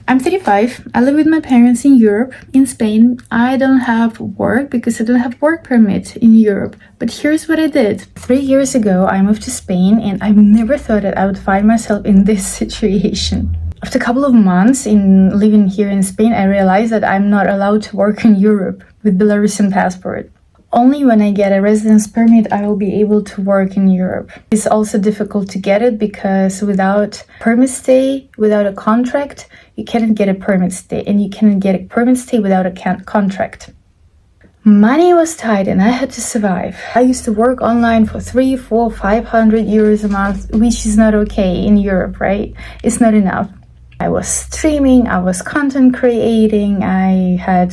I'm 35. I live with my parents in Europe, in Spain. I don't have work because I don't have work permit in Europe. But here's what I did. 3 years ago, I moved to Spain and I never thought that I would find myself in this situation. After a couple of months in living here in Spain, I realized that I'm not allowed to work in Europe with Belarusian passport. Only when I get a residence permit, I will be able to work in Europe. It's also difficult to get it because without permit stay, without a contract, you cannot get a permit stay, and you cannot get a permit stay without a contract. Money was tight and I had to survive. I used to work online for 300, 400, 500 euros a month, which is not okay in Europe, right? It's not enough. I was streaming, I was content creating, I had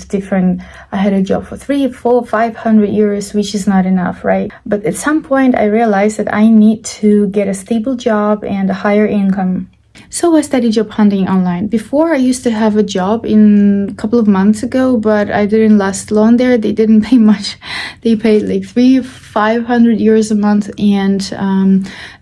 a job for 300, 400, 500 euros, which is not enough, right? But at some point I realized that I need to get a stable job and a higher income. So I started job hunting online. Before, I used to have a job a couple of months ago, but I didn't last long there. They didn't pay much. They paid like 300-500 euros a month, and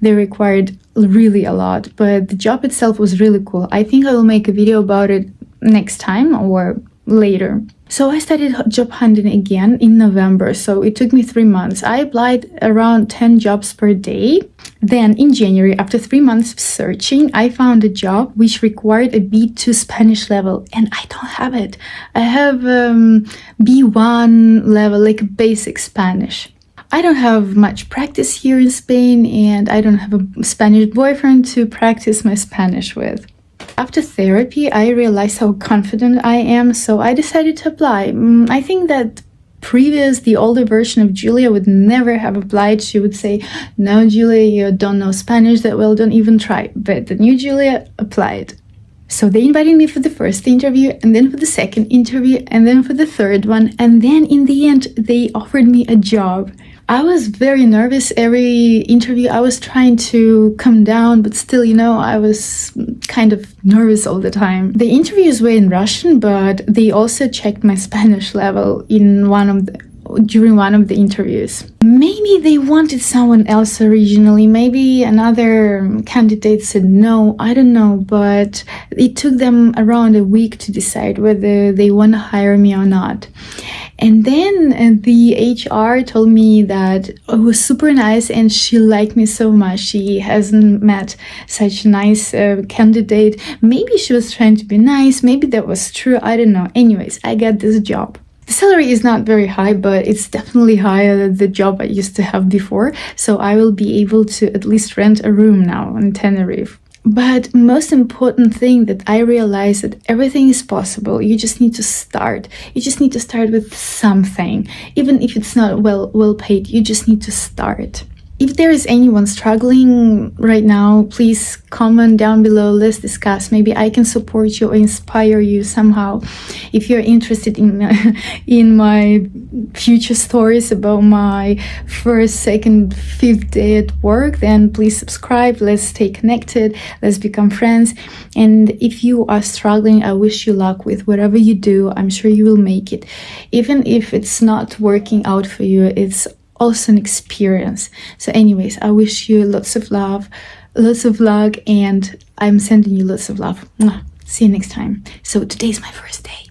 they required really a lot. But the job itself was really cool. I think I will make a video about it next time or later. So I started job hunting again in November, so it took me 3 months. I applied around 10 jobs per day. Then in January, after 3 months of searching, I found a job which required a B2 Spanish level, and I don't have it. I have B1 level, like basic Spanish. I don't have much practice here in Spain, and I don't have a Spanish boyfriend to practice my Spanish with. After therapy, I realized how confident I am, so I decided to apply. I think that the older version of Julia would never have applied. She would say, "No, Julia, you don't know Spanish that well, don't even try." But the new Julia applied. So they invited me for the first interview, and then for the second interview, and then for the third one, and then in the end, they offered me a job. I was very nervous every interview. I was trying to calm down, but still, I was kind of nervous all the time. The interviews were in Russian, but they also checked my Spanish level during one of the interviews. Maybe they wanted someone else originally. Maybe another candidate said no. I don't know, but it took them around a week to decide whether they want to hire me or not. And then the HR told me that it was super nice and she liked me so much. She hasn't met such a nice candidate. Maybe she was trying to be nice. Maybe that was true. I don't know. Anyways, I got this job. The salary is not very high, but it's definitely higher than the job I used to have before. So I will be able to at least rent a room now in Tenerife. But most important thing that I realized that everything is possible. You just need to start. You just need to start with something. Even if it's not well paid, you just need to start. If there is anyone struggling right now, please comment down below. Let's discuss. Maybe I can support you or inspire you somehow. If you're interested in my future stories about my first, second, fifth day at work, then please subscribe. Let's stay connected. Let's become friends. And if you are struggling, I wish you luck with whatever you do. I'm sure you will make it. Even if it's not working out for you, it's also an experience. So anyways, I wish you lots of love, lots of luck, and I'm sending you lots of love. Mwah. See you next time. So today's my first day.